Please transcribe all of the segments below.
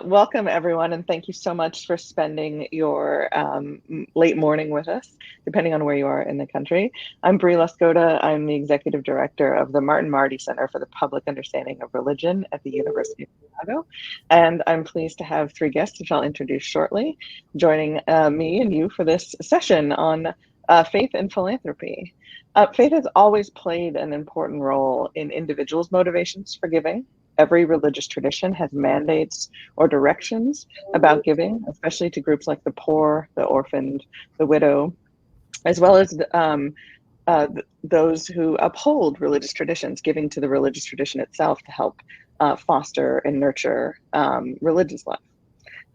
Welcome, everyone, and thank you so much for spending your late morning with us, depending on where you are in the country. I'm Brie Lascota. I'm the Executive Director of the Martin Marty Center for the Public Understanding of Religion at the University of Chicago, and I'm pleased to have three guests, which I'll introduce shortly, joining me and you for this session on faith and philanthropy. Faith has always played an important role in individuals' motivations for giving. Every religious tradition has mandates or directions about giving, especially to groups like the poor, the orphaned, the widow, as well as those who uphold religious traditions, giving to the religious tradition itself to help foster and nurture religious life.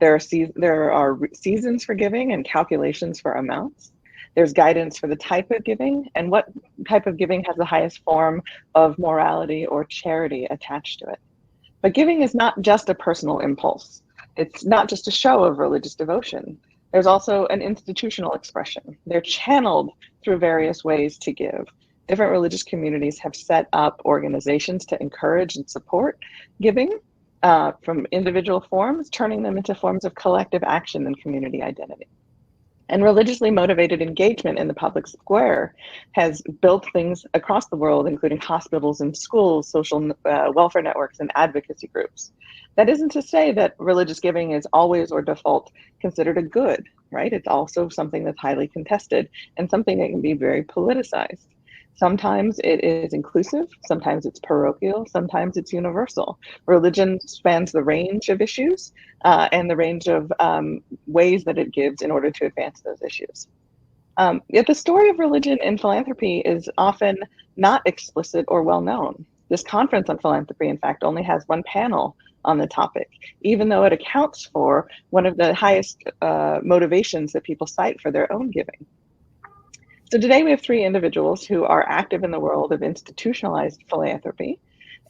There are seasons for giving and calculations for amounts. There's guidance for the type of giving and what type of giving has the highest form of morality or charity attached to it. But giving is not just a personal impulse. It's not just a show of religious devotion. There's also an institutional expression. They're channeled through various ways to give. Different religious communities have set up organizations to encourage and support giving from individual forms, turning them into forms of collective action and community identity. And religiously motivated engagement in the public square has built things across the world, including hospitals and schools, social welfare networks, and advocacy groups. That isn't to say that religious giving is always or default considered a good, right? It's also something that's highly contested and something that can be very politicized. Sometimes it is inclusive, sometimes it's parochial, sometimes it's universal. Religion spans the range of issues and the range of ways that it gives in order to advance those issues. Yet the story of religion and philanthropy is often not explicit or well known. This conference on philanthropy, in fact, only has one panel on the topic, even though it accounts for one of the highest motivations that people cite for their own giving. So today we have three individuals who are active in the world of institutionalized philanthropy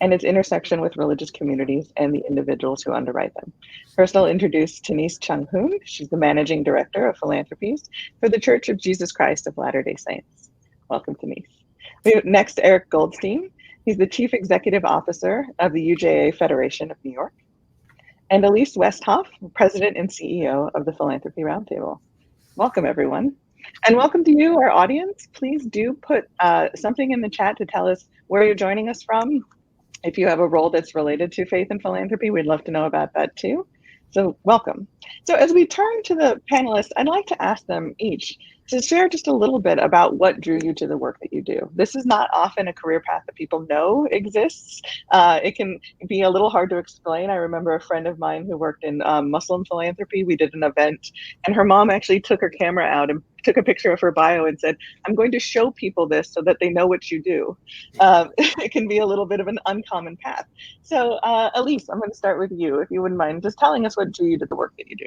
and its intersection with religious communities and the individuals who underwrite them. First, I'll introduce Tenise Chung-hoon. She's the Managing Director of Philanthropies for the Church of Jesus Christ of Latter-day Saints. Welcome, Tenise. We have next Eric Goldstein. He's the Chief Executive Officer of the UJA Federation of New York. And Elise Westhoff, President and CEO of the Philanthropy Roundtable. Welcome, everyone. And welcome to you, our audience. Please do put something in the chat to tell us where you're joining us from. If you have a role that's related to faith and philanthropy, we'd love to know about that too. So welcome. So as we turn to the panelists, I'd like to ask them each to share just a little bit about what drew you to the work that you do. This is not often a career path that people know exists. It can be a little hard to explain. I remember a friend of mine who worked in Muslim philanthropy. We did an event and her mom actually took her camera out and took a picture of her bio and said, "I'm going to show people this so that they know what you do." It can be a little bit of an uncommon path. So Elise, I'm going to start with you, if you wouldn't mind just telling us what drew you to the work that you do.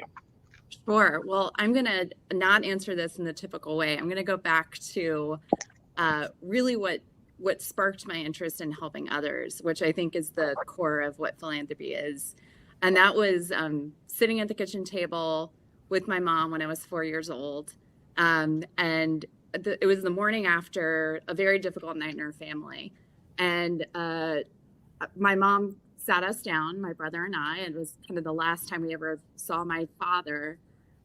Sure. Well, I'm going to not answer this in the typical way. I'm going to go back to really what sparked my interest in helping others, which I think is the core of what philanthropy is. And that was sitting at the kitchen table with my mom when I was 4 years old. It was the morning after a very difficult night in our family. And my mom sat us down, my brother and I, and it was kind of the last time we ever saw my father,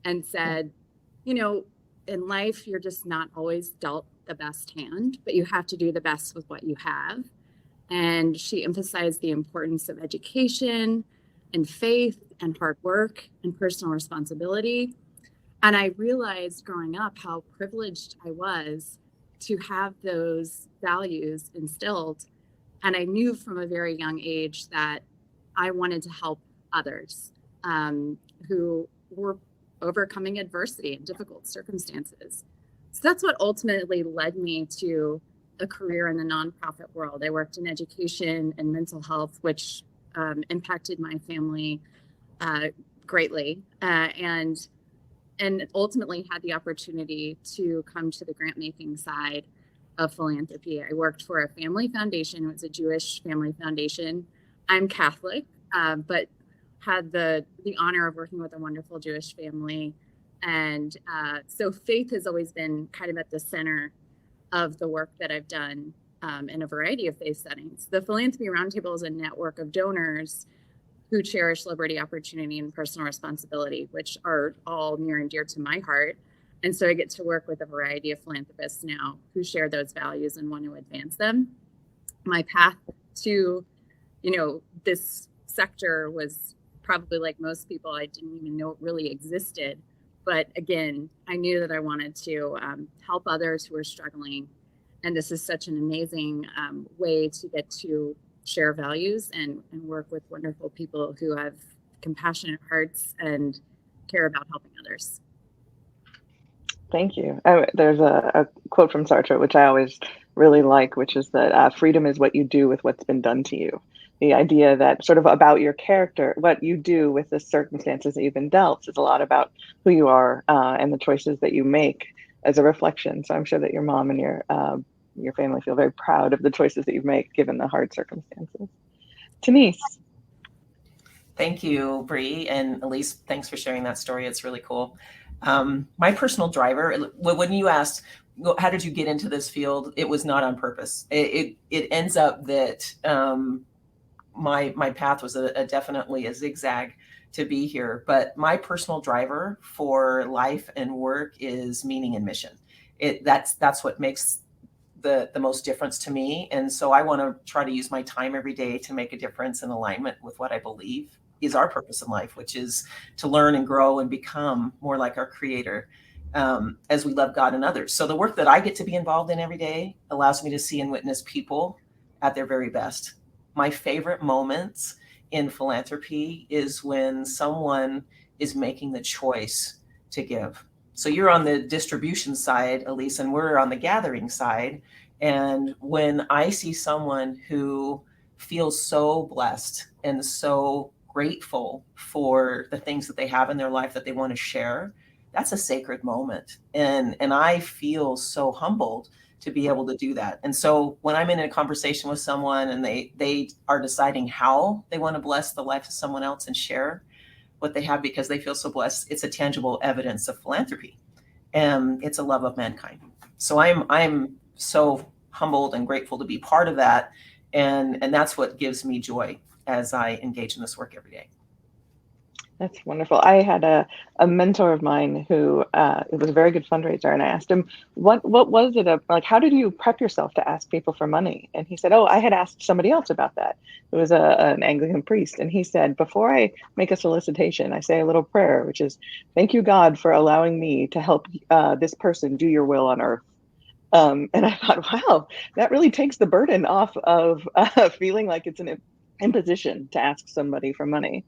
and said, you know, in life, you're just not always dealt the best hand, but you have to do the best with what you have. And she emphasized the importance of education and faith and hard work and personal responsibility. And I realized growing up how privileged I was to have those values instilled. And I knew from a very young age that I wanted to help others who were overcoming adversity and difficult circumstances. So that's what ultimately led me to a career in the nonprofit world. I worked in education and mental health, which impacted my family greatly, and ultimately had the opportunity to come to the grant-making side of philanthropy. I worked for a family foundation. It was a Jewish family foundation. I'm Catholic, but had the honor of working with a wonderful Jewish family. And so faith has always been kind of at the center of the work that I've done in a variety of faith settings. The Philanthropy Roundtable is a network of donors who cherish liberty, opportunity, and personal responsibility, which are all near and dear to my heart. And so I get to work with a variety of philanthropists now who share those values and want to advance them. My path to, this sector was probably like most people, I didn't even know it really existed. But again, I knew that I wanted to help others who are struggling. And this is such an amazing way to get to share values and work with wonderful people who have compassionate hearts and care about helping others. Thank you. There's a quote from Sartre, which I always really like, which is that freedom is what you do with what's been done to you. The idea that sort of about your character, what you do with the circumstances that you've been dealt is a lot about who you are and the choices that you make as a reflection. So I'm sure that your mom and your family feel very proud of the choices that you've made given the hard circumstances. Denise. Thank you, Bree, and Elise, thanks for sharing that story. It's really cool. My personal driver, when you asked, how did you get into this field? It was not on purpose. It ends up that my path was definitely a zigzag to be here. But my personal driver for life and work is meaning and mission. That's what makes the most difference to me. And so I want to try to use my time every day to make a difference in alignment with what I believe is our purpose in life, which is to learn and grow and become more like our Creator as we love God and others. So the work that I get to be involved in every day allows me to see and witness people at their very best. My favorite moments in philanthropy is when someone is making the choice to give. So you're on the distribution side, Elise, and we're on the gathering side. And when I see someone who feels so blessed and so grateful for the things that they have in their life that they want to share, that's a sacred moment. And I feel so humbled to be able to do that. And so when I'm in a conversation with someone and they are deciding how they want to bless the life of someone else and share what they have because they feel so blessed, it's a tangible evidence of philanthropy. And it's a love of mankind. So I'm so humbled and grateful to be part of that. And that's what gives me joy as I engage in this work every day. That's wonderful. I had a mentor of mine who it was a very good fundraiser, and I asked him, what was it like? How did you prep yourself to ask people for money? And he said, oh, I had asked somebody else about that. It was an Anglican priest, and he said, before I make a solicitation, I say a little prayer, which is, thank you, God, for allowing me to help this person do your will on earth. And I thought, wow, that really takes the burden off of feeling like it's an imposition to ask somebody for money.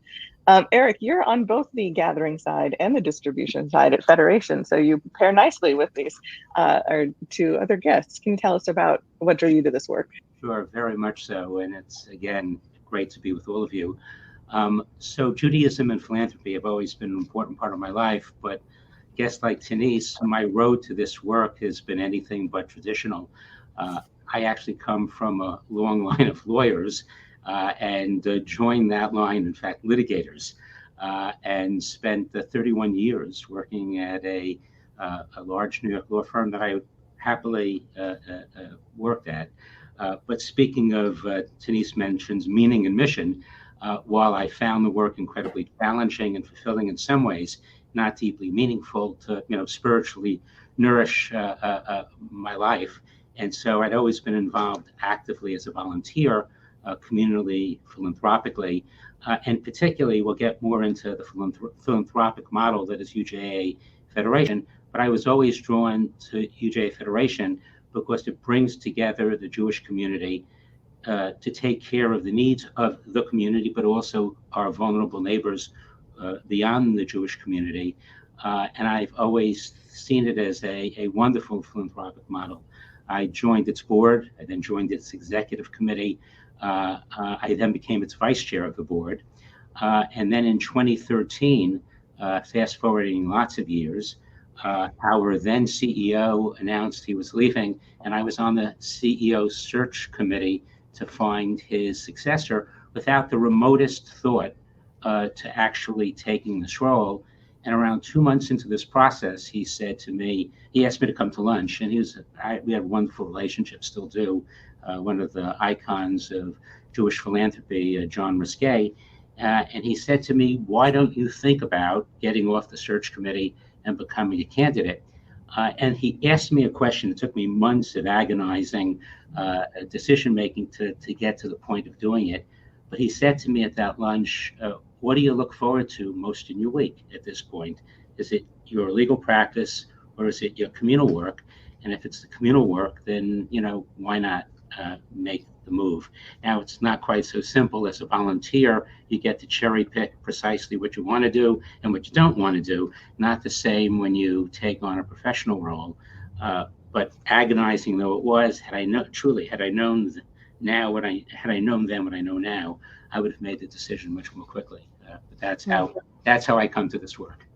Eric, you're on both the gathering side and the distribution side at Federation, so you pair nicely with these our two other guests. Can you tell us about what drew you to this work? Sure, very much so, and it's, again, great to be with all of you. So Judaism and philanthropy have always been an important part of my life, but guests like Denise, my road to this work has been anything but traditional. I actually come from a long line of lawyers, and joined that line, in fact, litigators, and spent 31 years working at a large New York law firm that I happily worked at. But speaking of, Denise mentions meaning and mission, while I found the work incredibly challenging and fulfilling in some ways, not deeply meaningful to, spiritually nourish my life. And so I'd always been involved actively as a volunteer, communally, philanthropically, and particularly we'll get more into the philanthropic model that is UJA Federation, but I was always drawn to UJA Federation because it brings together the Jewish community to take care of the needs of the community, but also our vulnerable neighbors beyond the Jewish community. And I've always seen it as a wonderful philanthropic model. I joined its board, I then joined its executive committee. I then became its vice chair of the board. And then in 2013, fast forwarding lots of years, our then CEO announced he was leaving, and I was on the CEO search committee to find his successor without the remotest thought to actually taking this role. And around 2 months into this process, he said to me, he asked me to come to lunch, and we had a wonderful relationship, still do. One of the icons of Jewish philanthropy, John Risquet. And he said to me, why don't you think about getting off the search committee and becoming a candidate? And he asked me a question. It took me months of agonizing decision making to get to the point of doing it. But he said to me at that lunch, what do you look forward to most in your week at this point? Is it your legal practice or is it your communal work? And if it's the communal work, then, why not make the move? Now, it's not quite so simple. As a volunteer, you get to cherry pick precisely what you want to do and what you don't want to do. Not the same when you take on a professional role. But agonizing though it was, had I known then what I know now, I would have made the decision much more quickly. But that's how I come to this work.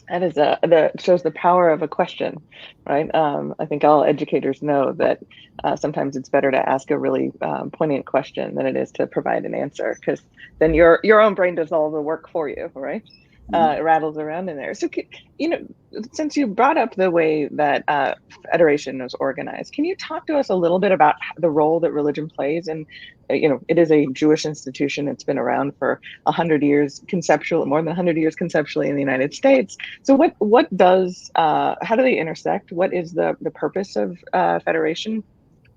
That is that shows the power of a question, right? I think all educators know that sometimes it's better to ask a really poignant question than it is to provide an answer, because then your own brain does all the work for you, right? It rattles around in there. So, since you brought up the way that Federation was organized, can you talk to us a little bit about the role that religion plays? And, it is a Jewish institution. It's been around for 100 years, more than 100 years conceptually in the United States. So what does, how do they intersect? What is the purpose of Federation?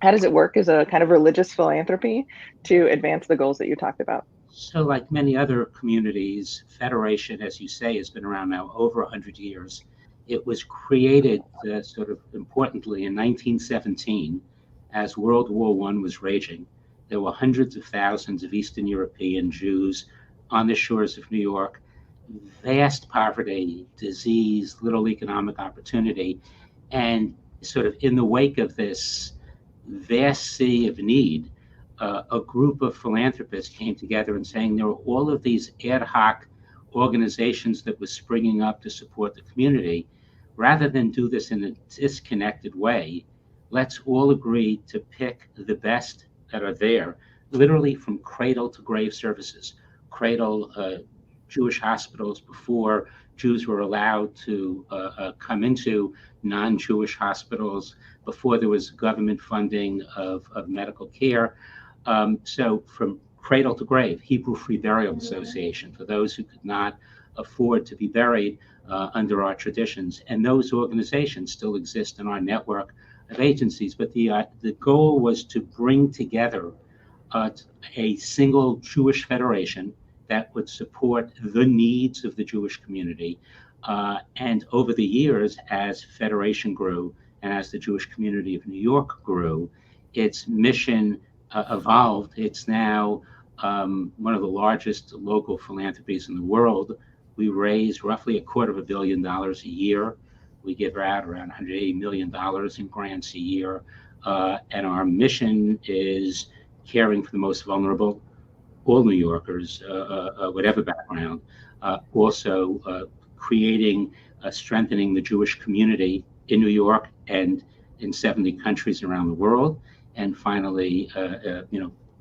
How does it work as a kind of religious philanthropy to advance the goals that you talked about? So like many other communities, Federation, as you say, has been around now over 100 years. It was created sort of importantly in 1917 as World War I was raging. There were hundreds of thousands of Eastern European Jews on the shores of New York, vast poverty, disease, little economic opportunity. And sort of in the wake of this vast sea of need, a group of philanthropists came together and saying there were all of these ad hoc organizations that were springing up to support the community. Rather than do this in a disconnected way, let's all agree to pick the best that are there, literally from cradle to grave services. Jewish hospitals before Jews were allowed to come into non-Jewish hospitals, before there was government funding of medical care. So from cradle to grave, Hebrew Free Burial Association, for those who could not afford to be buried under our traditions. And those organizations still exist in our network of agencies. But the goal was to bring together a single Jewish federation that would support the needs of the Jewish community. And over the years, as Federation grew and as the Jewish community of New York grew, its mission evolved. It's now one of the largest local philanthropies in the world. We raise roughly $250 million a year. We give out around $180 million in grants a year. And our mission is caring for the most vulnerable, all New Yorkers, whatever background. Also creating, strengthening the Jewish community in New York and in 70 countries around the world. And finally,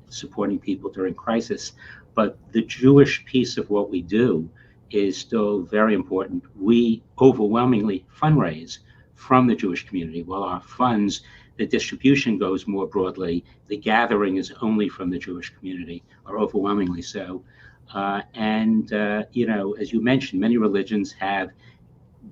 supporting people during crisis. But the Jewish piece of what we do is still very important. We overwhelmingly fundraise from the Jewish community. While our funds, the distribution goes more broadly, the gathering is only from the Jewish community, or overwhelmingly so. As you mentioned, many religions have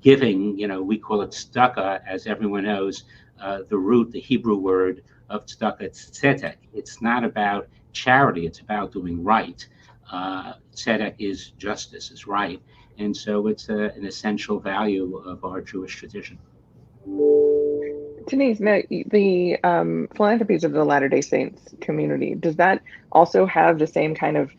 giving, we call it tzedakah, as everyone knows, the Hebrew word of tzedakah, it's tzedek. It's not about charity, it's about doing right. Tzedek is justice, is right. And so it's an essential value of our Jewish tradition. Denise, now the philanthropies of the Latter-day Saints community, does that also have the same kind of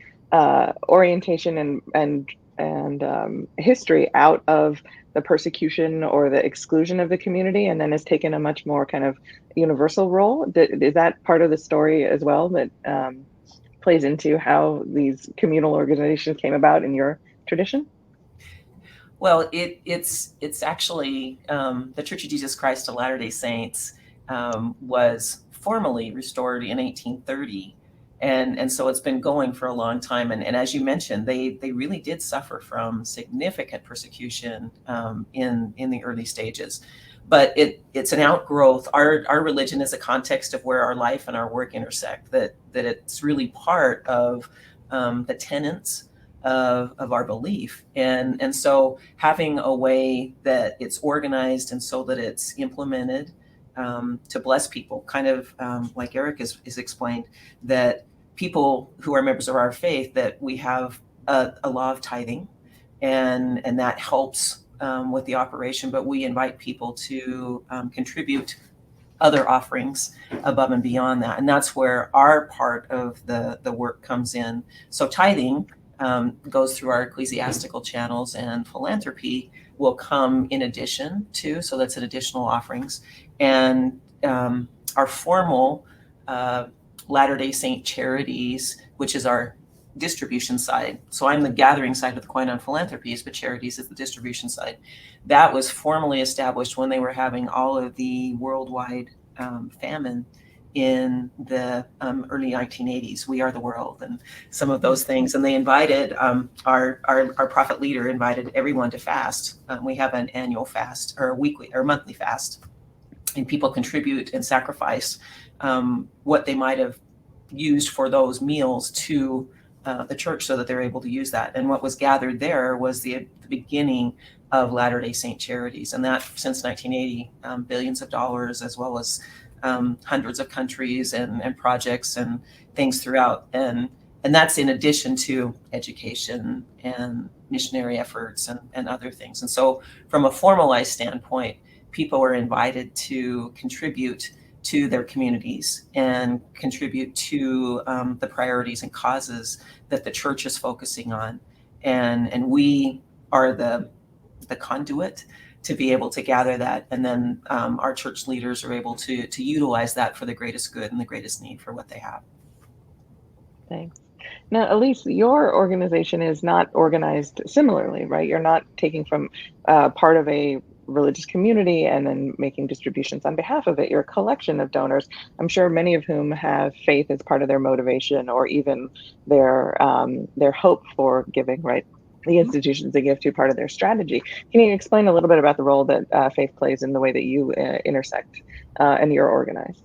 orientation and history out of the persecution or the exclusion of the community, and then has taken a much more kind of universal role? Is that part of the story as well that plays into how these communal organizations came about in your tradition? Well, it's actually the Church of Jesus Christ of Latter-day Saints was formally restored in 1830. And so it's been going for a long time. And as you mentioned, they really did suffer from significant persecution in the early stages. But it's an outgrowth. Our religion is a context of where our life and our work intersect, that it's really part of the tenets of our belief. And so having a way that it's organized and so that it's implemented to bless people, kind of like Eric is explained, that people who are members of our faith, that we have a law of tithing, and that helps with the operation, but we invite people to contribute other offerings above and beyond that. And that's where our part of the work comes in. So tithing goes through our ecclesiastical channels, and philanthropy will come in addition to, so that's an additional offerings. And our formal Latter-day Saint charities, which is our distribution side. So I'm the gathering side of the coin on philanthropies, but charities is the distribution side. That was formally established when they were having all of the worldwide famine in the early 1980s. We Are the World and some of those things. And they invited, our prophet leader invited everyone to fast. We have an annual fast, or a weekly or monthly fast. And people contribute and sacrifice what they might have used for those meals to the church so that they're able to use that. And what was gathered there was the beginning of Latter-day Saint charities. And that since 1980, billions of dollars, as well as hundreds of countries and projects and things throughout. And that's in addition to education and missionary efforts and other things. And so from a formalized standpoint, people are invited to contribute to their communities and contribute to the priorities and causes that the church is focusing on. And we are the conduit to be able to gather that. And then our church leaders are able to utilize that for the greatest good and the greatest need for what they have. Thanks. Now, Elise, your organization is not organized similarly, right? You're not taking from part of a religious community and then making distributions on behalf of it. You're a collection of donors, I'm sure many of whom have faith as part of their motivation or even their hope for giving, right? The institutions they give to part of their strategy. Can you explain a little bit about the role that faith plays in the way that you intersect and you're organized?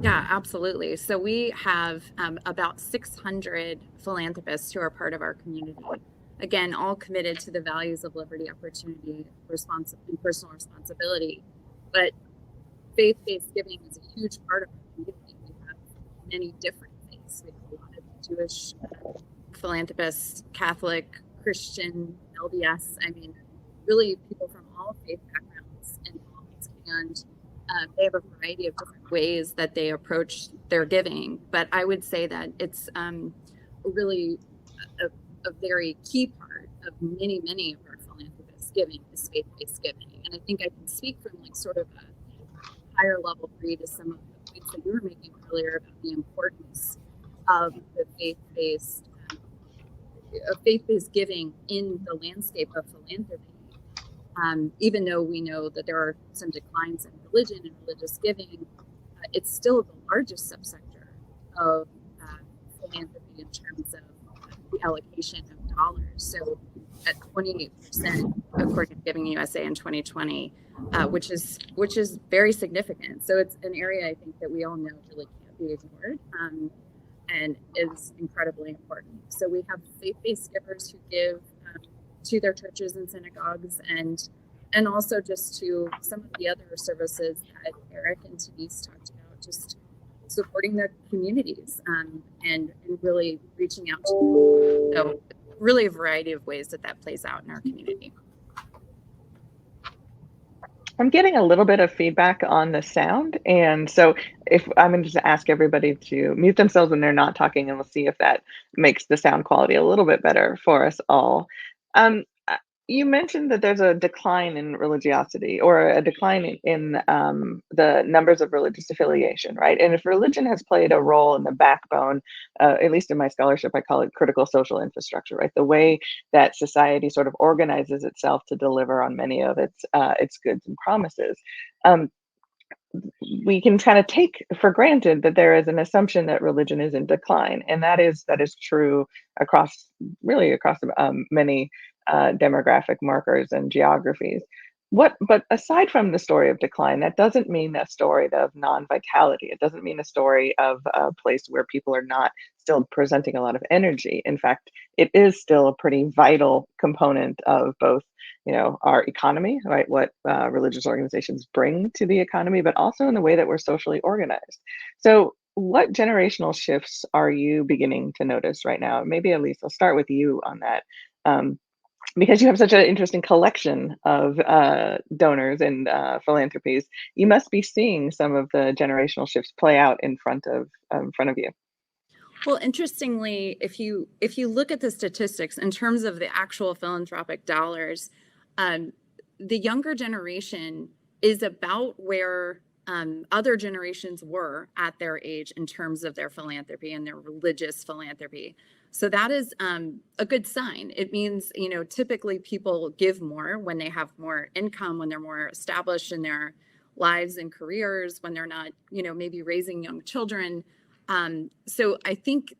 Yeah, absolutely. So we have about 600 philanthropists who are part of our community. Again, all committed to the values of liberty, opportunity, and personal responsibility. But faith-based giving is a huge part of our community. We have many different faiths. We have a lot of Jewish philanthropists, Catholic, Christian, LDS. I mean, really people from all faith backgrounds involved. And they have a variety of different ways that they approach their giving. But I would say that it's really a very key part of many of our philanthropists giving is faith-based giving. And I think I can speak from like sort of a higher level Bree to some of the points that you were making earlier about the importance of the faith-based giving in the landscape of philanthropy. Even though we know that there are some declines in religion and religious giving, it's still the largest subsector of philanthropy in terms of the allocation of dollars. So at 28%, according to Giving USA in 2020, which is very significant. So it's an area I think that we all know really can't be ignored and is incredibly important. So we have faith-based givers who give to their churches and synagogues and also just to some of the other services that Eric and Denise talked about, just supporting their communities and really reaching out to them. So really a variety of ways that plays out in our community. I'm getting a little bit of feedback on the sound. And so if I'm going to just ask everybody to mute themselves when they're not talking, and we'll see if that makes the sound quality a little bit better for us all. You mentioned that there's a decline in religiosity or a decline in the numbers of religious affiliation, right? And if religion has played a role in the backbone, at least in my scholarship, I call it critical social infrastructure, right? The way that society sort of organizes itself to deliver on many of its goods and promises. We can kind of take for granted that there is an assumption that religion is in decline, and that is true across many demographic markers and geographies. But aside from the story of decline, that doesn't mean a story of non-vitality. It doesn't mean a story of a place where people are not still presenting a lot of energy. In fact, it is still a pretty vital component of both, our economy, right? What religious organizations bring to the economy, but also in the way that we're socially organized. So, what generational shifts are you beginning to notice right now? Maybe Elise, I'll start with you on that. Um, because you have such an interesting collection of donors and philanthropies, you must be seeing some of the generational shifts play out in front of you. Well, interestingly, if you look at the statistics in terms of the actual philanthropic dollars, um, the younger generation is about where other generations were at their age in terms of their philanthropy and their religious philanthropy. So that is a good sign. It means, typically people give more when they have more income, when they're more established in their lives and careers, when they're not, maybe raising young children. So I think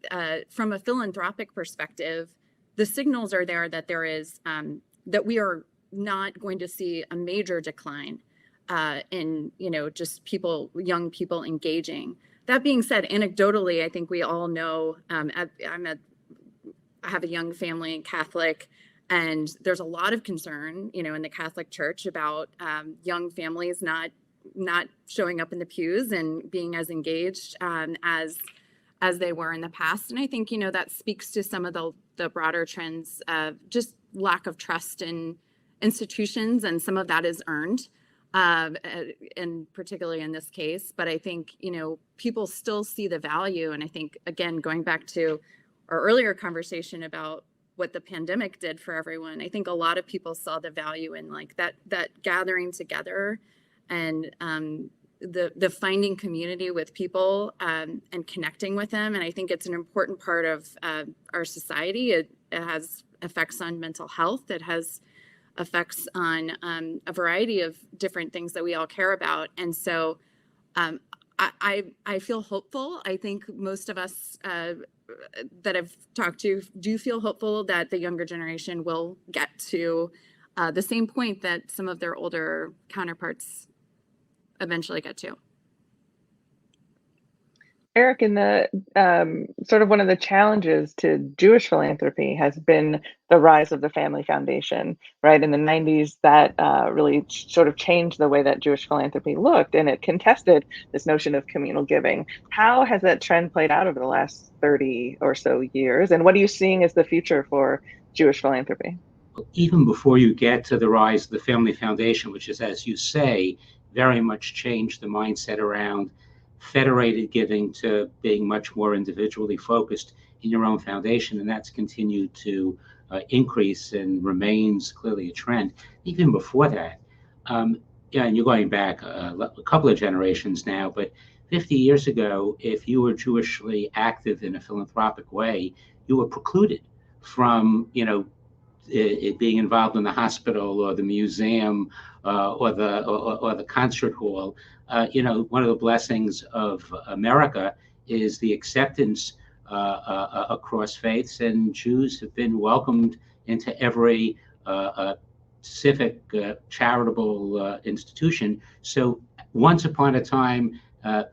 from a philanthropic perspective, the signals are there that there is that we are not going to see a major decline in just young people engaging. That being said, anecdotally, I think we all know I have a young family, Catholic, and there's a lot of concern, in the Catholic Church about young families not showing up in the pews and being as engaged as they were in the past. And I think, that speaks to some of the broader trends of just lack of trust in institutions, and some of that is earned, and particularly in this case. But I think, people still see the value. And I think, again, going back to our earlier conversation about what the pandemic did for everyone, I think a lot of people saw the value in like that gathering together and the finding community with people and connecting with them. And I think it's an important part of our society. It has effects on mental health. It has effects on a variety of different things that we all care about. And so I feel hopeful. I think most of us that I've talked to do feel hopeful that the younger generation will get to the same point that some of their older counterparts eventually get to. Eric, in the sort of one of the challenges to Jewish philanthropy has been the rise of the Family Foundation, right? In the 90s, that really sort of changed the way that Jewish philanthropy looked, and it contested this notion of communal giving. How has that trend played out over the last 30 or so years? And what are you seeing as the future for Jewish philanthropy? Even before you get to the rise of the Family Foundation, which is, as you say, very much changed the mindset around federated giving to being much more individually focused in your own foundation, and that's continued to increase and remains clearly a trend. Even before that, yeah, and you're going back a couple of generations now, but 50 years ago, if you were Jewishly active in a philanthropic way, you were precluded from, it being involved in the hospital or the museum or the concert hall. One of the blessings of America is the acceptance across faiths, and Jews have been welcomed into every civic, charitable institution. So once upon a time,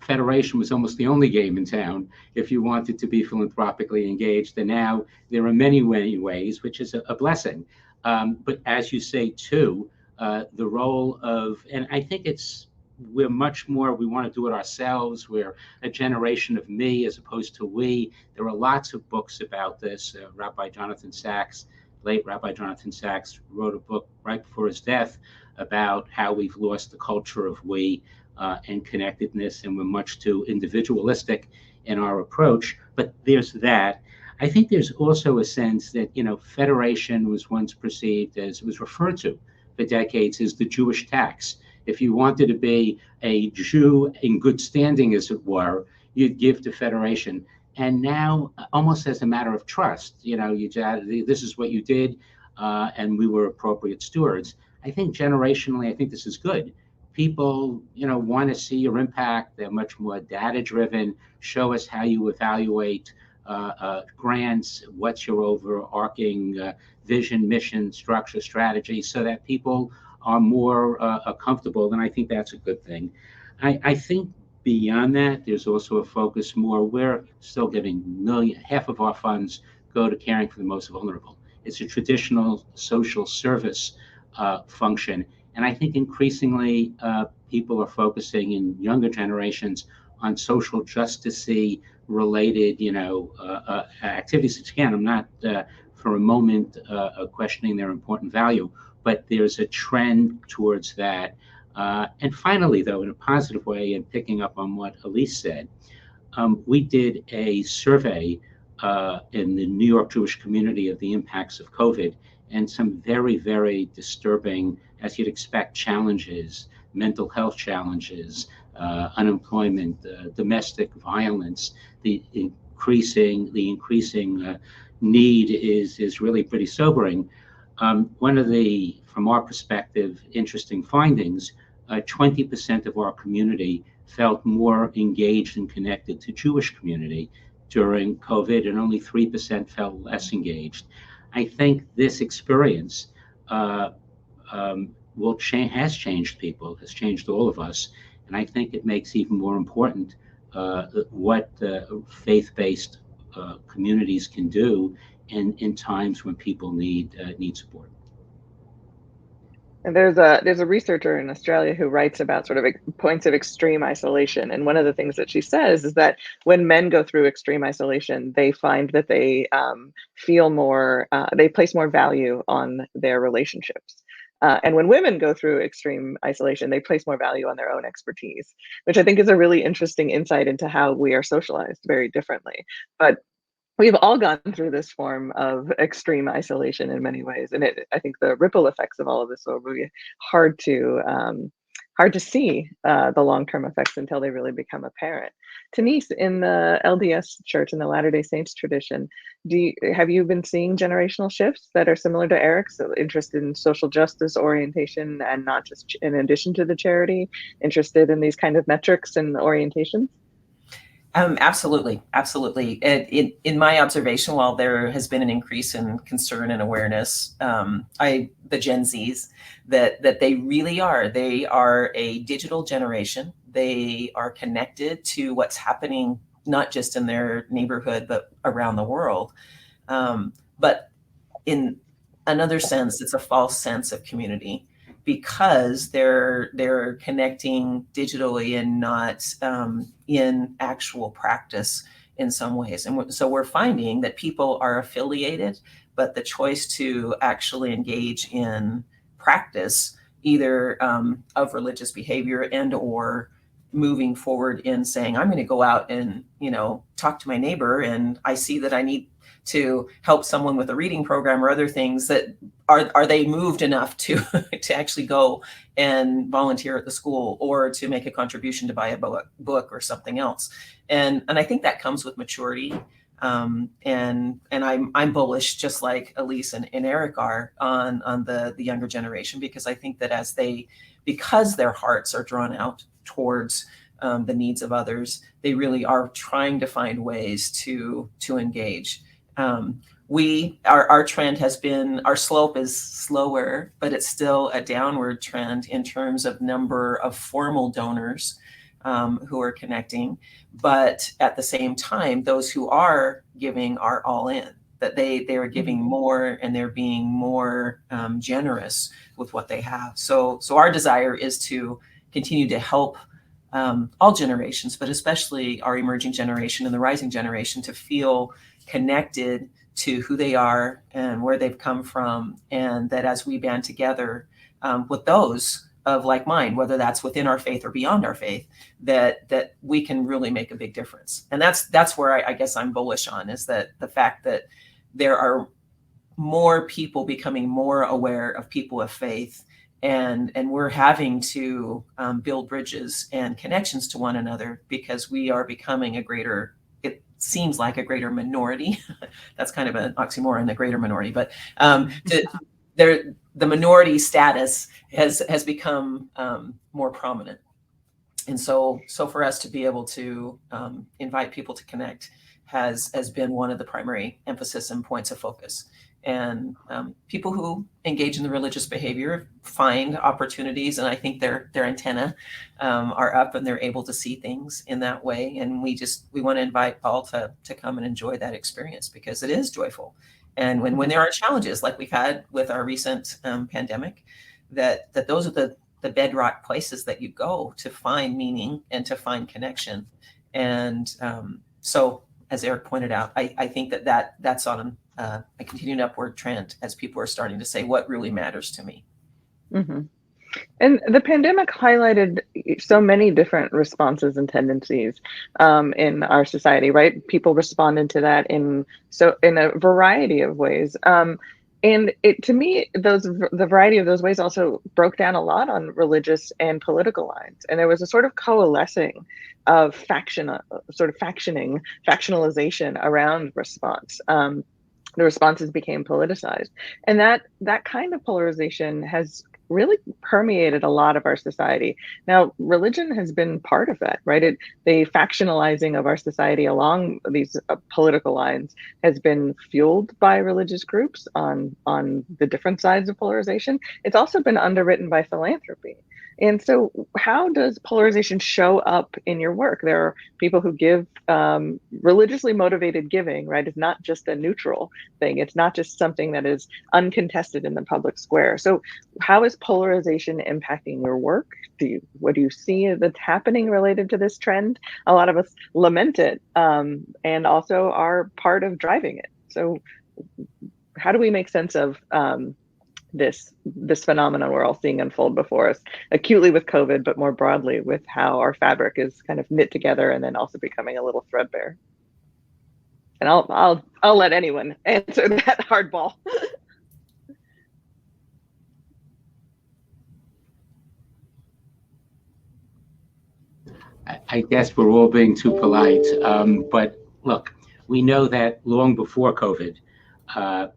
federation was almost the only game in town if you wanted to be philanthropically engaged. And now there are many, many ways, which is a blessing. But as you say, too, the role of, and I think we're much more, we want to do it ourselves. We're a generation of me as opposed to we. There are lots of books about this. Late Rabbi Jonathan Sachs wrote a book right before his death about how we've lost the culture of we and connectedness, and we're much too individualistic in our approach. But there's that. I think there's also a sense that, federation was once perceived as, it was referred to for decades as the Jewish tax. If you wanted to be a Jew in good standing, as it were, you'd give to federation. And now, almost as a matter of trust, this is what you did, and we were appropriate stewards. I think generationally, I think this is good. People, want to see your impact. They're much more data-driven. Show us how you evaluate grants. What's your overarching vision, mission, structure, strategy, so that people are more comfortable, then I think that's a good thing. I think beyond that, there's also a focus more. We're still giving half of our funds go to caring for the most vulnerable. It's a traditional social service function. And I think increasingly people are focusing in younger generations on social justice related, activities. Again, I'm not for a moment questioning their important value, but there's a trend towards that. And finally, though, in a positive way, and picking up on what Elise said, we did a survey in the New York Jewish community of the impacts of COVID, and some very, very disturbing, as you'd expect, challenges, mental health challenges, unemployment, domestic violence. The increasing need is really pretty sobering. One of the, from our perspective, interesting findings, 20% of our community felt more engaged and connected to Jewish community during COVID, and only 3% felt less engaged. I think this experience has changed people, has changed all of us, and I think it makes even more important what faith-based communities can do in times when people need support. And there's a researcher in Australia who writes about sort of points of extreme isolation. And one of the things that she says is that when men go through extreme isolation, they find that they feel more, they place more value on their relationships. And when women go through extreme isolation, they place more value on their own expertise, which I think is a really interesting insight into how we are socialized very differently. But we've all gone through this form of extreme isolation in many ways, and I think the ripple effects of all of this will be hard to see the long-term effects until they really become apparent. Denise, in the LDS Church, in the Latter-day Saints tradition, have you been seeing generational shifts that are similar to Eric's, so interested in social justice orientation and not just in addition to the charity, interested in these kind of metrics and orientations? Absolutely. In my observation, while there has been an increase in concern and awareness, the Gen Zs, that they really are, they are a digital generation. They are connected to what's happening, not just in their neighborhood, but around the world. But in another sense, it's a false sense of community, because they're connecting digitally and not in actual practice in some ways. And so we're finding that people are affiliated, but the choice to actually engage in practice, either of religious behavior and or moving forward in saying, I'm going to go out and, talk to my neighbor, and I see that I need to help someone with a reading program or other things, that are they moved enough to to actually go and volunteer at the school, or to make a contribution to buy a book or something else. And I think that comes with maturity. And I'm bullish, just like Elise and Eric are, on the younger generation, because I think that because their hearts are drawn out towards the needs of others, they really are trying to find ways to engage. Our trend has been, our slope is slower, but it's still a downward trend in terms of number of formal donors who are connecting. But at the same time, those who are giving are all in, that they are giving more, and they're being more generous with what they have. So our desire is to continue to help all generations, but especially our emerging generation and the rising generation, to feel connected to who they are and where they've come from, and that as we band together with those of like mind, whether that's within our faith or beyond our faith, that we can really make a big difference. And that's where I guess I'm bullish on, is that the fact that there are more people becoming more aware of people of faith, and we're having to build bridges and connections to one another, because we are becoming it seems like a greater minority. That's kind of an oxymoron, the greater minority, but the minority status has become more prominent. And so for us to be able to invite people to connect has been one of the primary emphasis and points of focus. And people who engage in the religious behavior find opportunities, and I think their antenna are up and they're able to see things in that way. And we want to invite all to come and enjoy that experience, because it is joyful. And when there are challenges like we've had with our recent pandemic, that those are the bedrock places that you go to find meaning and to find connection. And so, as Eric pointed out, I think that's on a continued upward trend as people are starting to say what really matters to me. Mm-hmm. And the pandemic highlighted so many different responses and tendencies in our society, right? People responded to that in a variety of ways. And to me, the variety of those ways also broke down a lot on religious and political lines. And there was a sort of coalescing of factionalization around response. The responses became politicized, and that kind of polarization has really permeated a lot of our society. Now, religion has been part of that, right? The factionalizing of our society along these political lines has been fueled by religious groups on the different sides of polarization. It's also been underwritten by philanthropy. And so, how does polarization show up in your work? There are people who give religiously motivated giving, right? It's not just a neutral thing. It's not just something that is uncontested in the public square. So, how is polarization impacting your work? What do you see that's happening related to this trend? A lot of us lament it, and also are part of driving it. So, how do we make sense of this phenomenon we're all seeing unfold before us, acutely with COVID, but more broadly with how our fabric is kind of knit together and then also becoming a little threadbare? And I'll let anyone answer that hardball. I guess we're all being too polite. But look, we know that long before COVID,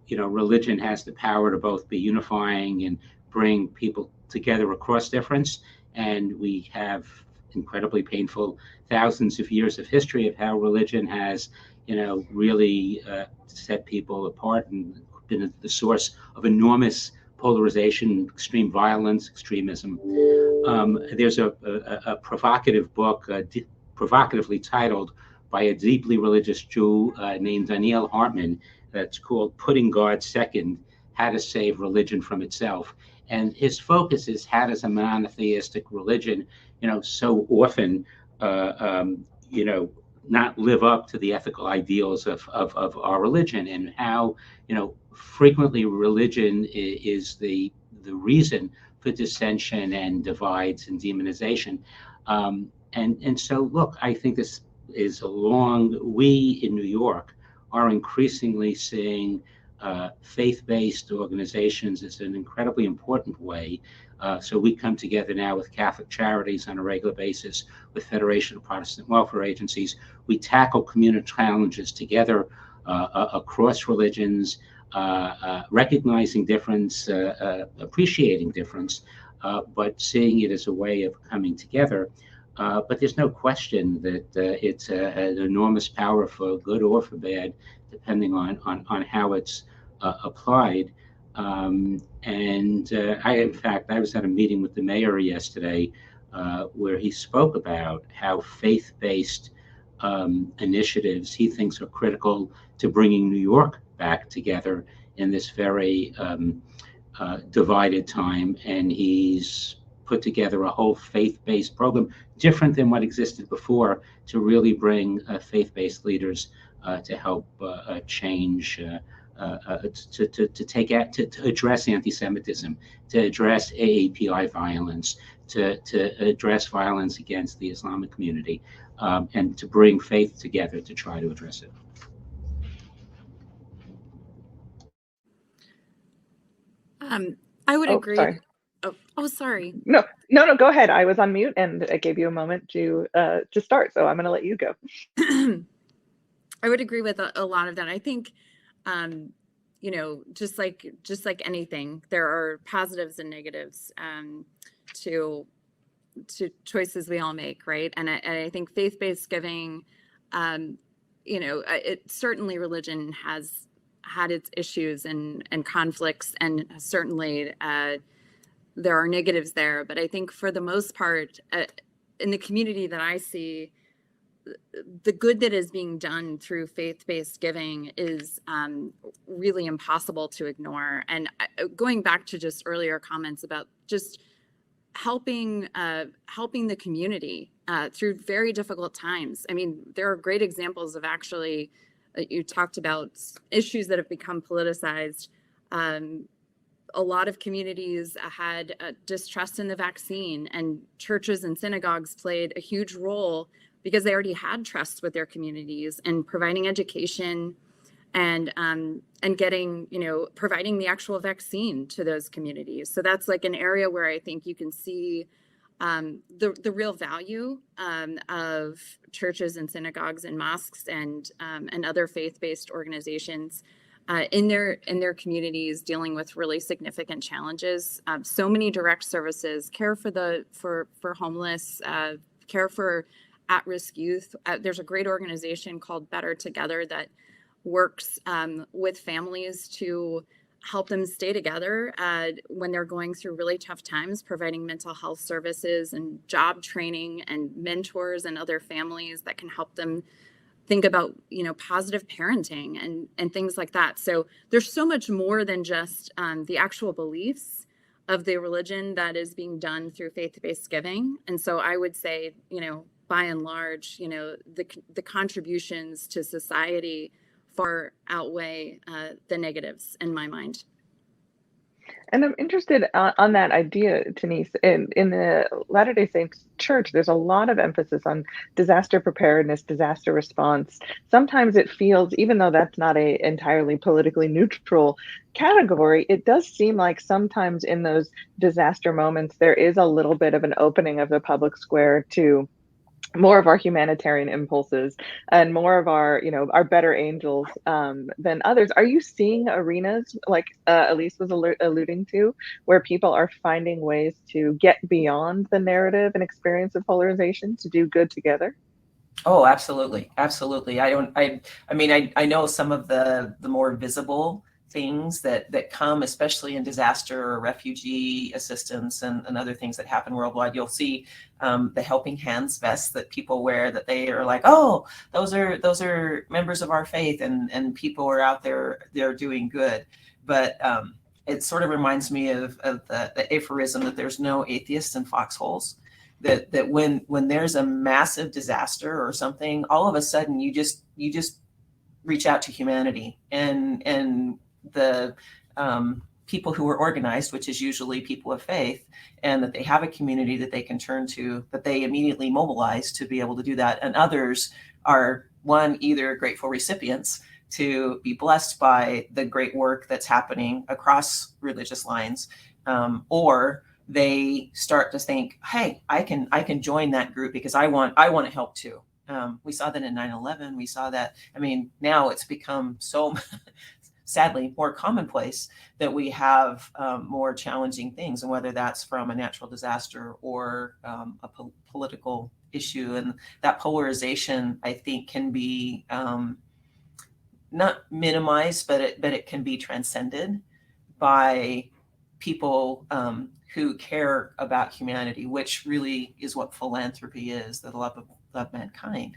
religion has the power to both be unifying and bring people together across difference. And we have incredibly painful thousands of years of history of how religion has, really set people apart and been the source of enormous polarization, extreme violence, extremism. There's a provocative book, provocatively titled by a deeply religious Jew named Daniel Hartman, that's called Putting God Second, How to Save Religion from Itself. And his focus is, how does a monotheistic religion, so often, not live up to the ethical ideals of our religion, and how, frequently religion is the reason for dissension and divides and demonization. And so, look, I think this is we in New York are increasingly seeing faith-based organizations as an incredibly important way. So we come together now with Catholic Charities on a regular basis, with Federation of Protestant Welfare Agencies. We tackle community challenges together across religions, recognizing difference, appreciating difference, but seeing it as a way of coming together. But there's no question that it's an enormous power for good or for bad, depending on how it's applied. And in fact, I was at a meeting with the mayor yesterday where he spoke about how faith-based initiatives he thinks are critical to bringing New York back together in this very divided time. And he's put together a whole faith-based program, different than what existed before, to really bring faith-based leaders to help change, to address anti-Semitism, to address AAPI violence, to address violence against the Islamic community, and to bring faith together to try to address it. I would agree. Sorry. Oh, sorry. No, go ahead. I was on mute and I gave you a moment to start, so I'm going to let you go. I would agree with a lot of that. I think, just like anything, there are positives and negatives to choices we all make, right? And I think faith-based giving, certainly religion has had its issues and conflicts, and certainly there are negatives there. But I think for the most part, in the community that I see, the good that is being done through faith-based giving is really impossible to ignore. And going back to just earlier comments about just helping the community through very difficult times. I mean, there are great examples of actually, you talked about issues that have become politicized. A lot of communities had distrust in the vaccine, and churches and synagogues played a huge role because they already had trust with their communities and providing education and getting, providing the actual vaccine to those communities. So that's like an area where I think you can see the real value of churches and synagogues and mosques and other faith-based organizations in their communities dealing with really significant challenges. So many direct services, care for homeless, care for at-risk youth. There's a great organization called Better Together that works with families to help them stay together when they're going through really tough times, providing mental health services and job training and mentors and other families that can help them think about, positive parenting and things like that. So there's so much more than just the actual beliefs of the religion that is being done through faith-based giving. And so I would say, by and large, the contributions to society far outweigh the negatives in my mind. And I'm interested on that idea, Denise. In the Latter-day Saints Church, there's a lot of emphasis on disaster preparedness, disaster response. Sometimes it feels, even though that's not a entirely politically neutral category, it does seem like sometimes in those disaster moments, there is a little bit of an opening of the public square to more of our humanitarian impulses and more of our, our better angels than others. Are you seeing arenas like Elise was alluding to, where people are finding ways to get beyond the narrative and experience of polarization to do good together? Oh, absolutely. Absolutely. I mean, I know some of the more visible things that come, especially in disaster or refugee assistance and other things that happen worldwide. You'll see the helping hands vests that people wear, that they are like, oh, those are members of our faith, and people are out there, they're doing good. But it sort of reminds me of the aphorism that there's no atheists in foxholes. That when there's a massive disaster or something, all of a sudden you just reach out to humanity and the people who are organized, which is usually people of faith, and that they have a community that they can turn to, that they immediately mobilize to be able to do that. And others are, one, either grateful recipients to be blessed by the great work that's happening across religious lines, or they start to think, hey, I can join that group because I want to help too. We saw that in 9/11. We saw that. I mean, now it's become so sadly more commonplace that we have more challenging things, and whether that's from a natural disaster or a political issue. And that polarization, I think, can be not minimized, but it can be transcended by people who care about humanity, which really is what philanthropy is, the love of mankind.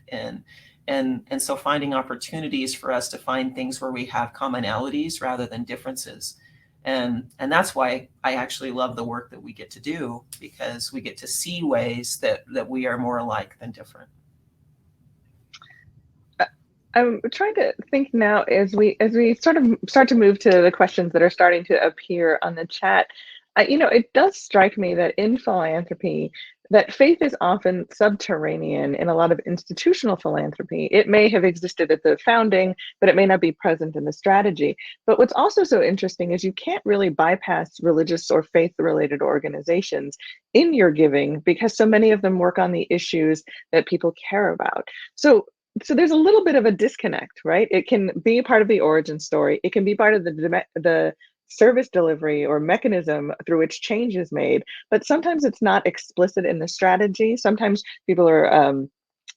And so finding opportunities for us to find things where we have commonalities rather than differences. And that's why I actually love the work that we get to do, because we get to see ways that we are more alike than different. I'm trying to think now as we sort of start to move to the questions that are starting to appear on the chat. It does strike me that in philanthropy, that faith is often subterranean in a lot of institutional philanthropy. It may have existed at the founding, but it may not be present in the strategy. But what's also so interesting is you can't really bypass religious or faith-related organizations in your giving, because so many of them work on the issues that people care about. So there's a little bit of a disconnect, right? It can be part of the origin story. It can be part of the service delivery or mechanism through which change is made, but sometimes it's not explicit in the strategy. Sometimes people are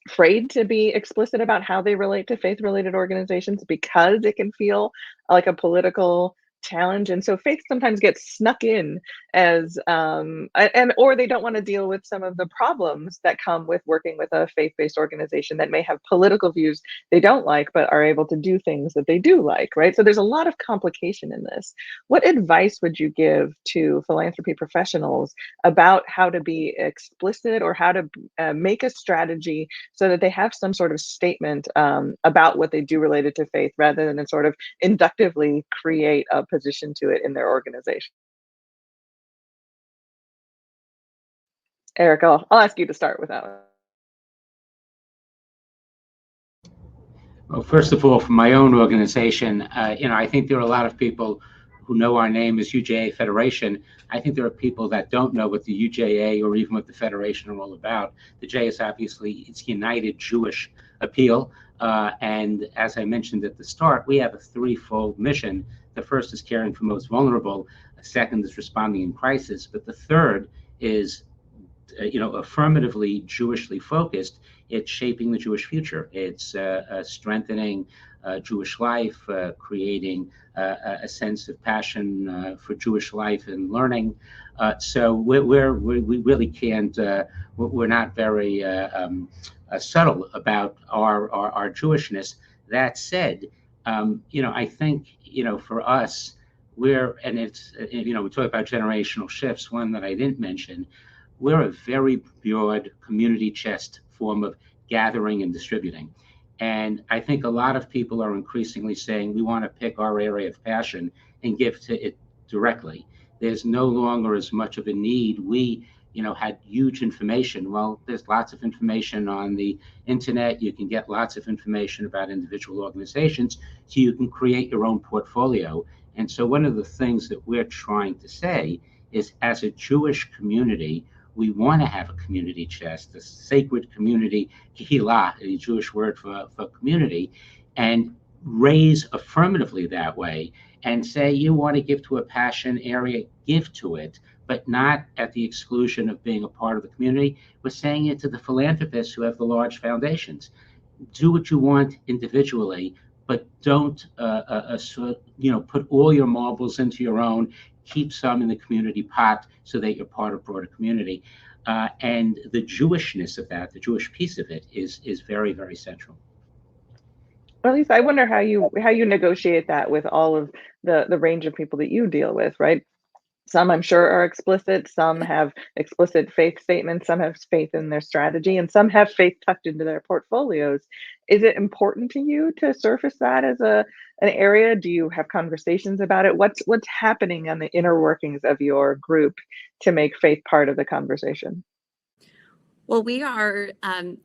afraid to be explicit about how they relate to faith-related organizations because it can feel like a political challenge. And so faith sometimes gets snuck in as and or they don't want to deal with some of the problems that come with working with a faith-based organization that may have political views they don't like but are able to do things that they do like, right? So there's a lot of complication in this. What advice would you give to philanthropy professionals about how to be explicit or how to make a strategy so that they have some sort of statement about what they do related to faith rather than sort of inductively create a position to it in their organization? Eric, I'll ask you to start with that one. Well, first of all, for my own organization, I think there are a lot of people who know our name as UJA Federation. I think there are people that don't know what the UJA or even what the Federation are all about. The J is obviously, it's United Jewish Appeal. And as I mentioned at the start, we have a threefold mission. The first is caring for most vulnerable. The second is responding in crisis. But the third is affirmatively Jewishly focused. It's shaping the Jewish future. It's strengthening Jewish life, creating a sense of passion for Jewish life and learning. So we really can't. We're not very subtle about our Jewishness. That said, I think for us, and it's we talk about generational shifts. One that I didn't mention, we're a very broad community chest form of gathering and distributing. And I think a lot of people are increasingly saying we want to pick our area of passion and give to it directly. There's no longer as much of a need. We, had huge information. Well, there's lots of information on the internet. You can get lots of information about individual organizations, so you can create your own portfolio. And so one of the things that we're trying to say is, as a Jewish community, we want to have a community chest, a sacred community, kehillah, a Jewish word for community, and raise affirmatively that way and say you want to give to a passion area, give to it, but not at the exclusion of being a part of the community. We're saying it to the philanthropists who have the large foundations. Do what you want individually, but don't put all your marbles into your own. Keep some in the community pot so that you're part of broader community. And the Jewishness of that, the Jewish piece of it, is very, very central. Or at least I wonder how you negotiate that with all of the range of people that you deal with, right? Some I'm sure are explicit, some have explicit faith statements, some have faith in their strategy, and some have faith tucked into their portfolios. Is it important to you to surface that as an area? Do you have conversations about it? What's happening on the inner workings of your group to make faith part of the conversation? Well, we are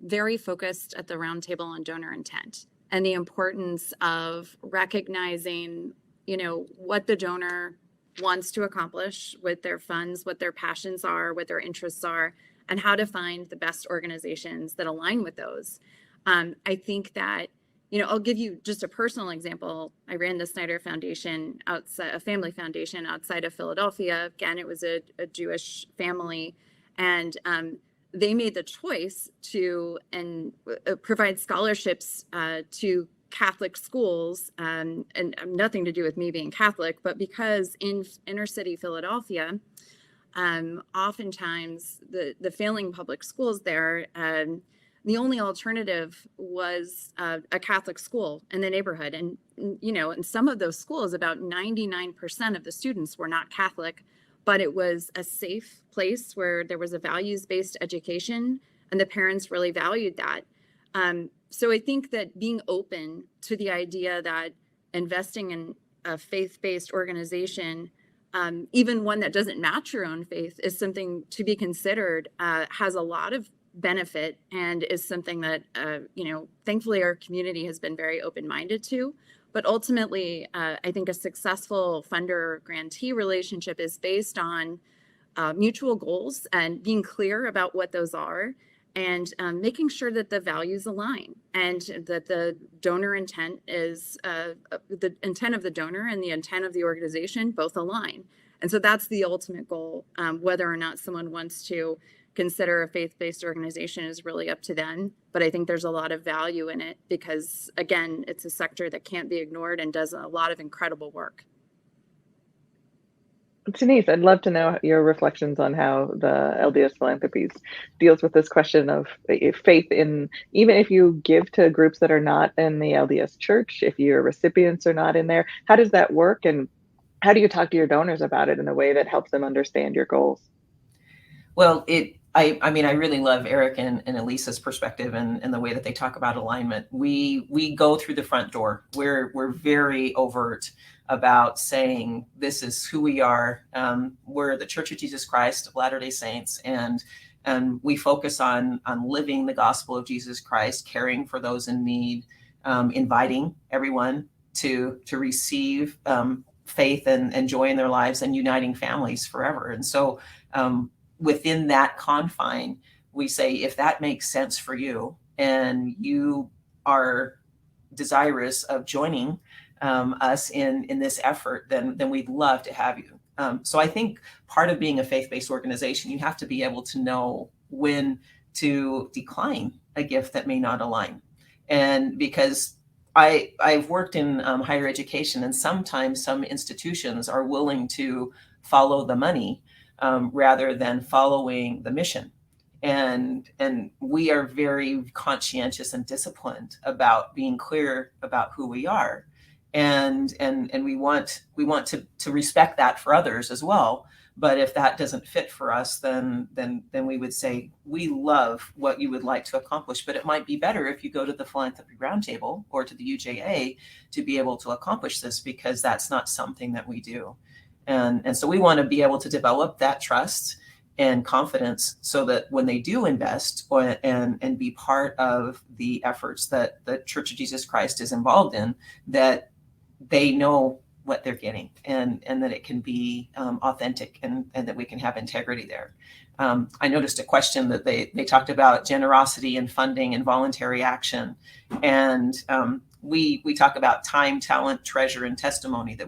very focused at the roundtable on donor intent and the importance of recognizing, what the donor wants to accomplish with their funds, what their passions are, what their interests are, and how to find the best organizations that align with those. I think that, I'll give you just a personal example. I ran the Snyder Foundation outside, a family foundation outside of Philadelphia. Again, it was a Jewish family, and they made the choice to provide scholarships to Catholic schools, and nothing to do with me being Catholic, but because in inner city Philadelphia, oftentimes the failing public schools there, the only alternative was a Catholic school in the neighborhood. And, in some of those schools, about 99% of the students were not Catholic, but it was a safe place where there was a values-based education, and the parents really valued that. So I think that being open to the idea that investing in a faith-based organization, even one that doesn't match your own faith, is something to be considered, has a lot of benefit, and is something that, thankfully our community has been very open-minded to. But ultimately, I think a successful funder-grantee relationship is based on mutual goals and being clear about what those are, and making sure that the values align, and that the donor intent is the intent of the donor and the intent of the organization both align. And so that's the ultimate goal, whether or not someone wants to consider a faith-based organization is really up to them. But I think there's a lot of value in it because, again, it's a sector that can't be ignored and does a lot of incredible work. Denise, I'd love to know your reflections on how the LDS Philanthropies deals with this question of faith in, even if you give to groups that are not in the LDS church, if your recipients are not in there, how does that work? And how do you talk to your donors about it in a way that helps them understand your goals? Well, I mean, I really love Eric and Elisa's perspective and the way that they talk about alignment. We go through the front door. We're very overt about saying this is who we are. We're the Church of Jesus Christ of Latter-day Saints, and we focus on living the gospel of Jesus Christ, caring for those in need, inviting everyone to receive faith and joy in their lives, and uniting families forever. And so within that confine, we say, if that makes sense for you and you are desirous of joining us in this effort, then we'd love to have you. So I think part of being a faith-based organization, you have to be able to know when to decline a gift that may not align. And because I've worked in higher education, and sometimes some institutions are willing to follow the money rather than following the mission. And we are very conscientious and disciplined about being clear about who we are. And we want to respect that for others as well. But if that doesn't fit for us, then we would say, we love what you would like to accomplish, but it might be better if you go to the Philanthropy Roundtable or to the UJA to be able to accomplish this, because that's not something that we do. And so we want to be able to develop that trust and confidence so that when they do invest and be part of the efforts that the Church of Jesus Christ is involved in, that they know what they're getting, and that it can be authentic, and that we can have integrity there. I noticed a question that they talked about generosity and funding and voluntary action. And we talk about time, talent, treasure, and testimony, that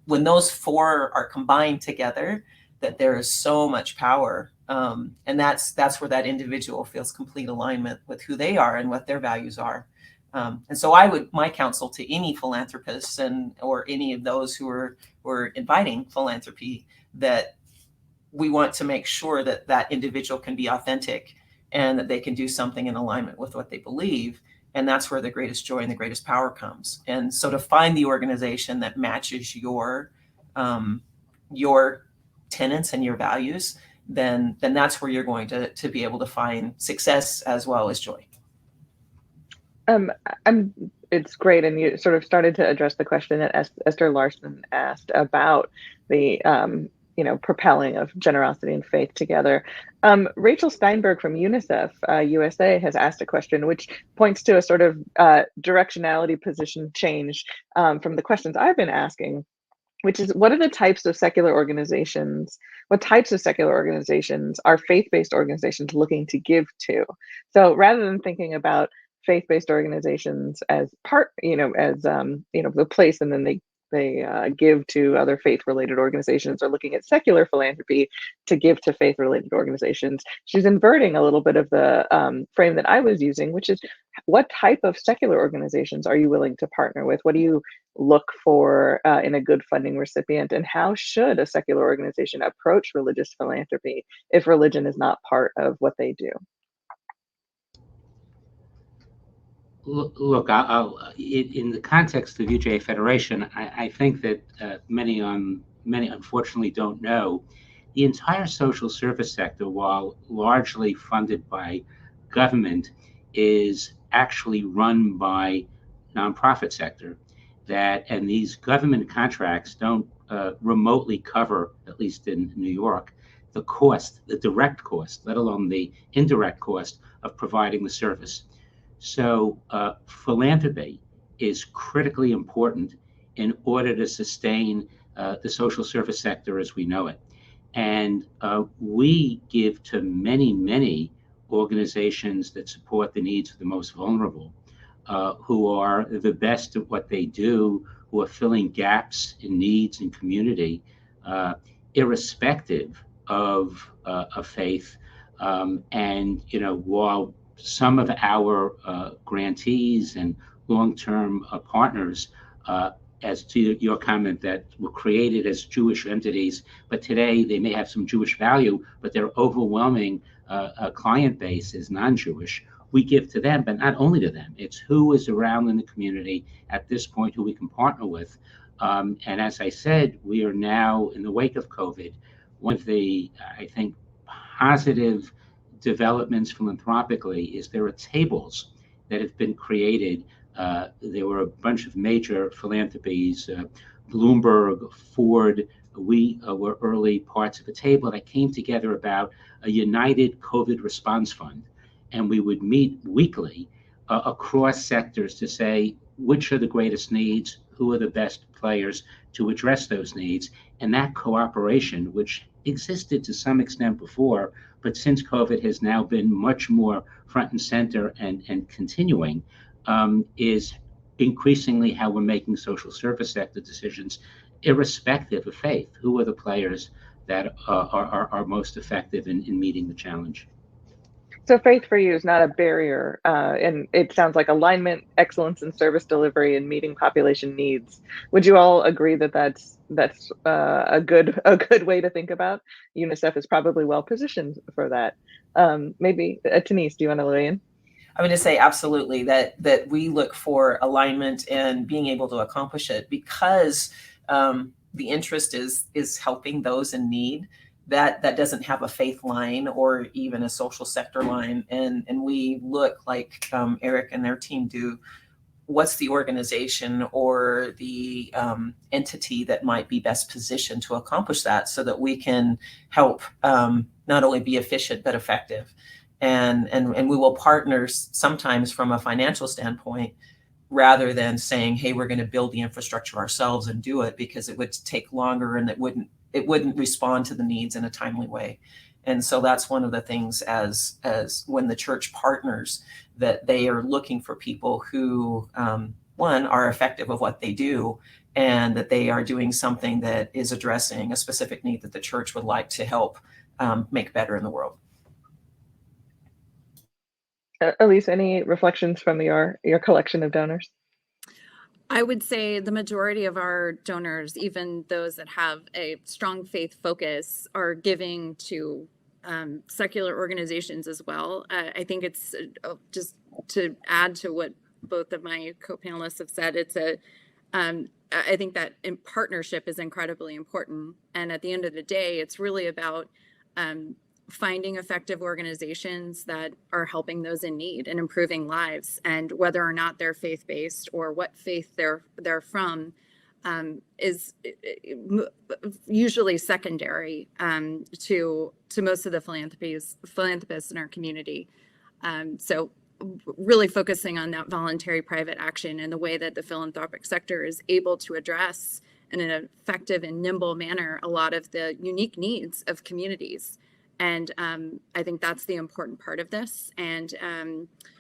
when those four are combined together, that there is so much power. And that's where that individual feels complete alignment with who they are and what their values are. And so my counsel to any philanthropists or any of those who are inviting philanthropy, that we want to make sure that that individual can be authentic and that they can do something in alignment with what they believe. And that's where the greatest joy and the greatest power comes. And so to find the organization that matches your tenets and your values, then that's where you're going to be able to find success as well as joy. It's great, and you sort of started to address the question that Esther Larson asked about the propelling of generosity and faith together. Rachel Steinberg from UNICEF USA has asked a question which points to a sort of directionality position change from the questions I've been asking, which is, what types of secular organizations are faith-based organizations looking to give to? So rather than thinking about faith-based organizations as the place, and then they give to other faith-related organizations, or looking at secular philanthropy to give to faith-related organizations, she's inverting a little bit of the frame that I was using, which is, what type of secular organizations are you willing to partner with? What do you look for in a good funding recipient? And how should a secular organization approach religious philanthropy if religion is not part of what they do? Look, in the context of UJA Federation, I think that many unfortunately don't know, the entire social service sector, while largely funded by government, is actually run by nonprofit sector. And these government contracts don't remotely cover, at least in New York, the direct cost, let alone the indirect cost of providing the service. So philanthropy is critically important in order to sustain the social service sector as we know it. And we give to many, many organizations that support the needs of the most vulnerable, who are the best at what they do, who are filling gaps in needs in community, irrespective of faith, And, while some of our grantees and long-term partners, as to your comment, that were created as Jewish entities, but today they may have some Jewish value, but their overwhelming client base is non-Jewish. We give to them, but not only to them. It's who is around in the community at this point who we can partner with. And as I said, we are now in the wake of COVID. One of the, I think, positive developments philanthropically is there are tables that have been created. There were a bunch of major philanthropies, Bloomberg, Ford. We were early parts of a table that came together about a united COVID response fund. And we would meet weekly across sectors to say which are the greatest needs, who are the best players to address those needs. And that cooperation, which existed to some extent before, but since COVID has now been much more front and center and continuing, is increasingly how we're making social service sector decisions, irrespective of faith. Who are the players that are most effective in meeting the challenge? So faith for you is not a barrier, and it sounds like alignment, excellence in service delivery, and meeting population needs. Would you all agree that that's a good way to think about? UNICEF is probably well positioned for that. Maybe Denise, do you want to weigh in? I would just say absolutely that we look for alignment and being able to accomplish it because the interest is helping those in need. That doesn't have a faith line or even a social sector line, and we look like Eric and their team do. What's the organization or the entity that might be best positioned to accomplish that, so that we can help not only be efficient but effective, and we will partner sometimes from a financial standpoint, rather than saying, hey, we're going to build the infrastructure ourselves and do it, because it would take longer and it wouldn't respond to the needs in a timely way. And so that's one of the things as when the church partners, that they are looking for people who, one, are effective of what they do, and that they are doing something that is addressing a specific need that the church would like to help make better in the world. Elise, any reflections from your collection of donors? I would say the majority of our donors, even those that have a strong faith focus, are giving to secular organizations as well. I think it's just to add to what both of my co-panelists have said, I think that in partnership is incredibly important. And at the end of the day, it's really about finding effective organizations that are helping those in need and improving lives, and whether or not they're faith-based or what faith they're from is usually secondary to most of the philanthropists in our community. So really focusing on that voluntary private action and the way that the philanthropic sector is able to address in an effective and nimble manner a lot of the unique needs of communities. And I think that's the important part of this. And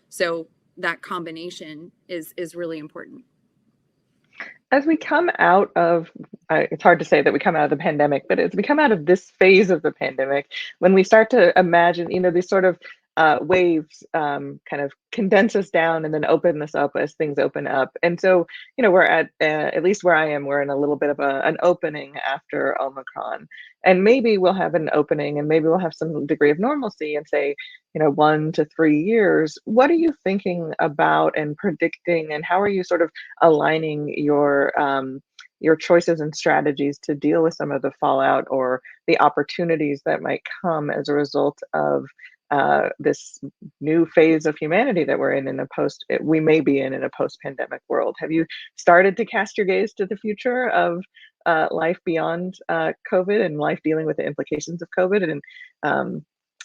so that combination is really important. As we come out of, it's hard to say that we come out of the pandemic, but as we come out of this phase of the pandemic, when we start to imagine, these sort of waves kind of condense us down and then open us up as things open up. And so, we're at least where I am, we're in a little bit of an opening after Omicron. And maybe we'll have an opening and maybe we'll have some degree of normalcy and say, 1 to 3 years. What are you thinking about and predicting, and how are you sort of aligning your choices and strategies to deal with some of the fallout or the opportunities that might come as a result of this new phase of humanity that we're we may be in a post-pandemic world? Have you started to cast your gaze to the future of life beyond COVID and life dealing with the implications of COVID? And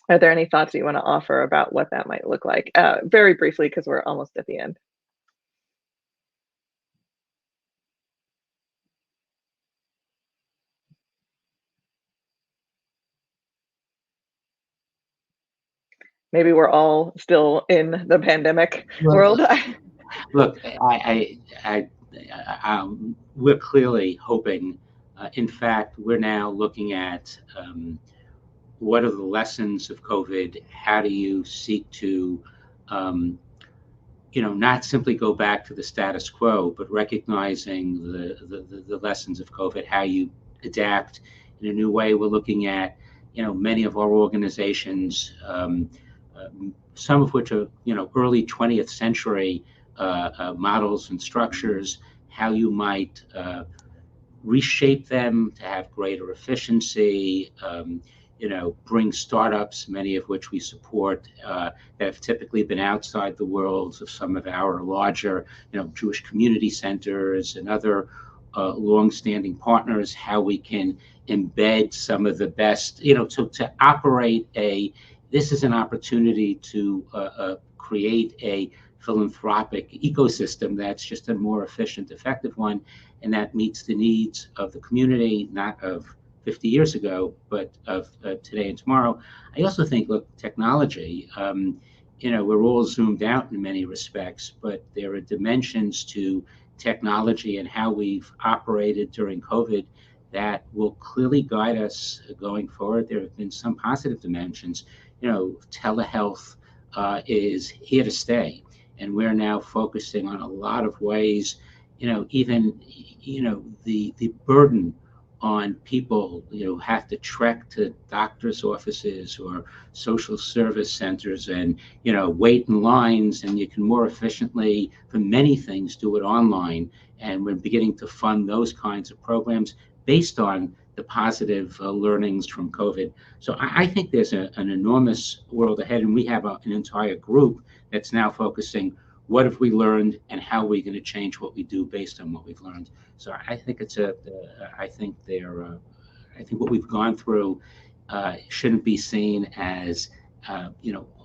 are there any thoughts that you want to offer about what that might look like? Very briefly, because we're almost at the end. Maybe we're all still in the pandemic world. Look, we're clearly hoping. In fact, we're now looking at what are the lessons of COVID? How do you seek to, not simply go back to the status quo, but recognizing the lessons of COVID, how you adapt in a new way. We're looking at, many of our organizations, some of which are, early 20th century models and structures, how you might reshape them to have greater efficiency, bring startups, many of which we support, that have typically been outside the worlds of some of our larger, Jewish community centers and other longstanding partners, how we can embed some of the best, to operate this is an opportunity to create a philanthropic ecosystem that's just a more efficient, effective one, and that meets the needs of the community, not of 50 years ago, but of today and tomorrow. I also think, look, technology, we're all zoomed out in many respects, but there are dimensions to technology and how we've operated during COVID that will clearly guide us going forward. There have been some positive dimensions. Telehealth is here to stay, and we're now focusing on a lot of ways. Even the burden on people, have to trek to doctor's offices or social service centers and, wait in lines, and you can more efficiently, for many things, do it online. And we're beginning to fund those kinds of programs based on the positive learnings from COVID. So I think there's an enormous world ahead, and we have an entire group that's now focusing, what have we learned and how are we going to change what we do based on what we've learned. So I think I think what we've gone through shouldn't be seen as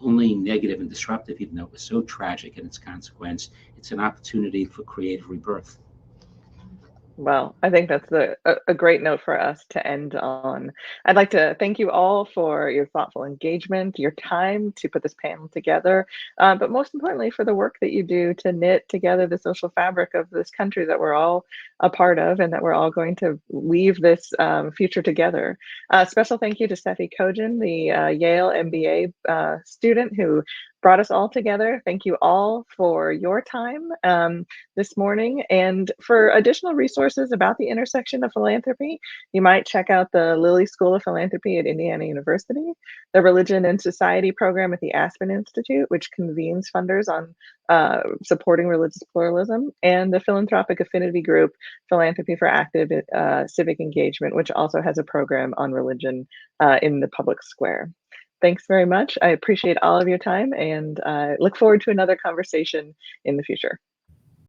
only negative and disruptive, even though it was so tragic in its consequence. It's an opportunity for creative rebirth. Well, I think that's a great note for us to end on. I'd like to thank you all for your thoughtful engagement, your time to put this panel together, but most importantly, for the work that you do to knit together the social fabric of this country that we're all a part of and that we're all going to weave this future together. Special thank you to Steffi Kojin, the Yale MBA student who brought us all together. Thank you all for your time this morning. And for additional resources about the intersection of philanthropy, you might check out the Lilly School of Philanthropy at Indiana University, the Religion and Society program at the Aspen Institute, which convenes funders on supporting religious pluralism, and the philanthropic affinity group, Philanthropy for Active Civic Engagement, which also has a program on religion in the public square. Thanks very much. I appreciate all of your time and look forward to another conversation in the future.